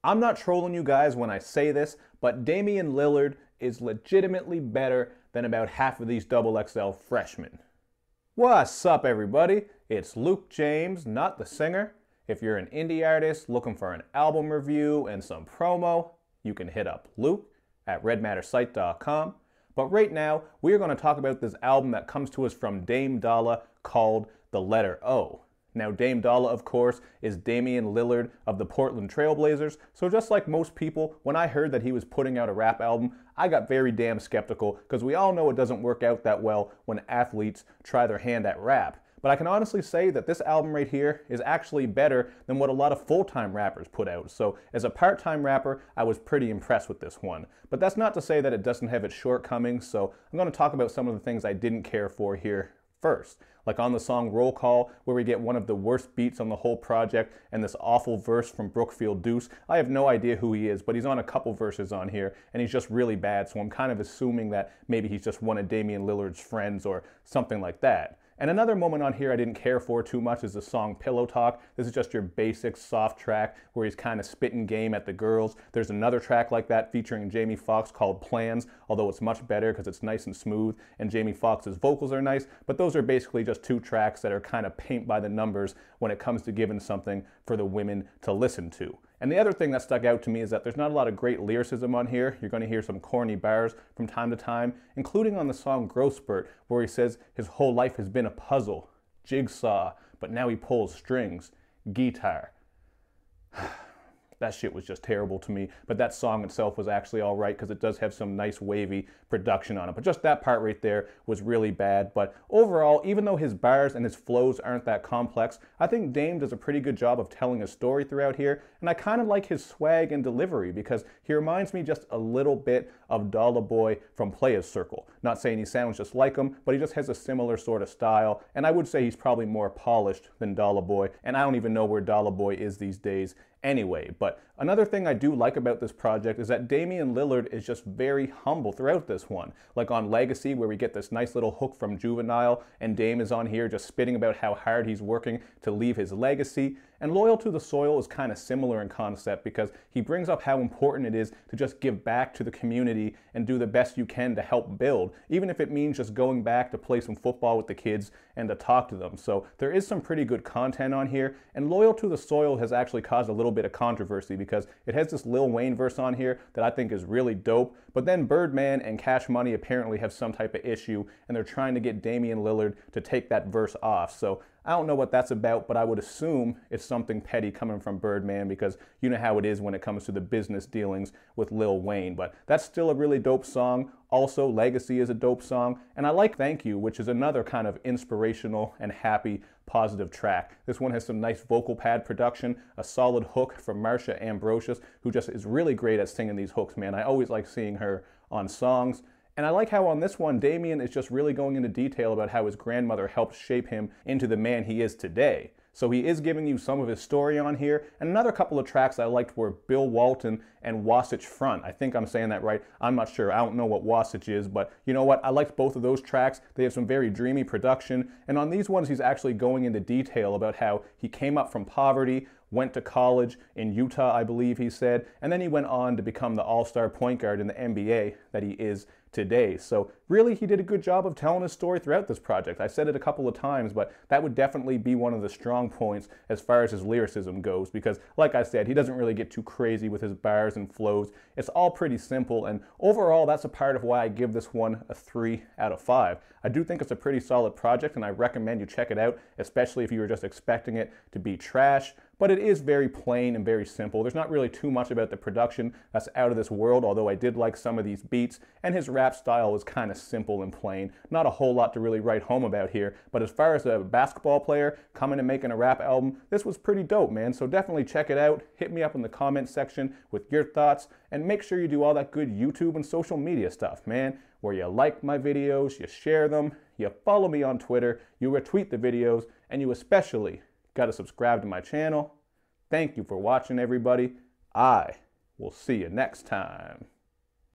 I'm not trolling you guys when I say this, but Damian Lillard is legitimately better than about half of these XXL freshmen. What's up, everybody? It's Luke James, not the singer. If you're an indie artist looking for an album review and some promo, you can hit up Luke at redmattersite.com. But right now, we are going to talk about this album that comes to us from Dame D.O.L.L.A called The Letter O. Now, Dame D.O.L.L.A, of course, is Damian Lillard of the Portland Trail Blazers, so just like most people, when I heard that he was putting out a rap album, I got very damn skeptical, because we all know it doesn't work out that well when athletes try their hand at rap. But I can honestly say that this album right here is actually better than what a lot of full-time rappers put out. So as a part-time rapper, I was pretty impressed with this one. But that's not to say that it doesn't have its shortcomings, so I'm going to talk about some of the things I didn't care for here first. Like on the song Roll Call, where we get one of the worst beats on the whole project and this awful verse from Brookfield Deuce. I have no idea who he is, but he's on a couple verses on here and he's just really bad, so I'm kind of assuming that maybe he's just one of Damian Lillard's friends or something like that. And another moment on here I didn't care for too much is the song Pillow Talk. This is just your basic soft track where he's kind of spitting game at the girls. There's another track like that featuring Jamie Foxx called Plans, although it's much better because it's nice and smooth and Jamie Foxx's vocals are nice, but those are basically just two tracks that are kind of paint by the numbers when it comes to giving something for the women to listen to. And the other thing that stuck out to me is that there's not a lot of great lyricism on here. You're going to hear some corny bars from time to time, including on the song Growth Spurt, where he says his whole life has been a puzzle, jigsaw, but now he pulls strings, guitar. That shit was just terrible to me, but that song itself was actually all right because it does have some nice wavy production on it. But just that part right there was really bad. But overall, even though his bars and his flows aren't that complex, I think Dame does a pretty good job of telling a story throughout here. And I kind of like his swag and delivery because he reminds me just a little bit of D.O.L.L.A Boy from Playaz Circle. Not saying he sounds just like him, but he just has a similar sort of style. And I would say he's probably more polished than D.O.L.L.A Boy. And I don't even know where D.O.L.L.A Boy is these days anyway. But another thing I do like about this project is that Damian Lillard is just very humble throughout this one. Like on Legacy, where we get this nice little hook from Juvenile, and Dame is on here just spitting about how hard he's working to leave his legacy. And Loyal to the Soil is kind of similar in concept because he brings up how important it is to just give back to the community and do the best you can to help build, even if it means just going back to play some football with the kids and to talk to them. So there is some pretty good content on here, and Loyal to the Soil has actually caused a little bit of controversy because it has this Lil Wayne verse on here that I think is really dope, but then Birdman and Cash Money apparently have some type of issue and they're trying to get Damian Lillard to take that verse off. So I don't know what that's about, but I would assume it's something petty coming from Birdman because you know how it is when it comes to the business dealings with Lil Wayne. But that's still a really dope song. Also, Legacy is a dope song. And I like Thank You, which is another kind of inspirational and happy, positive track. This one has some nice vocal pad production, a solid hook from Marsha Ambrosius, who just is really great at singing these hooks, man. I always like seeing her on songs. And I like how on this one, Damian is just really going into detail about how his grandmother helped shape him into the man he is today. So he is giving you some of his story on here. And another couple of tracks I liked were Bill Walton and Wasatch Front. I think I'm saying that right. I'm not sure. I don't know what Wasatch is, but you know what? I liked both of those tracks. They have some very dreamy production. And on these ones, he's actually going into detail about how he came up from poverty, went to college in Utah, I believe he said, and then he went on to become the all-star point guard in the NBA that he is today. So really, he did a good job of telling his story throughout this project. I said it a couple of times, but that would definitely be one of the strong points as far as his lyricism goes, because like I said, he doesn't really get too crazy with his bars and flows. It's all pretty simple, and overall, that's a part of why I give this one a 3 out of 5. I do think it's a pretty solid project, and I recommend you check it out, especially if you were just expecting it to be trash. But it is very plain and very simple. There's not really too much about the production that's out of this world, although I did like some of these beats, and his rap style was kind of simple and plain. Not a whole lot to really write home about here, but as far as a basketball player coming and making a rap album, this was pretty dope, man. So definitely check it out. Hit me up in the comment section with your thoughts, and make sure you do all that good YouTube and social media stuff, man, where you like my videos, you share them, you follow me on Twitter, you retweet the videos, and you especially got to subscribe to my channel. Thank you for watching, everybody. I will see you next time.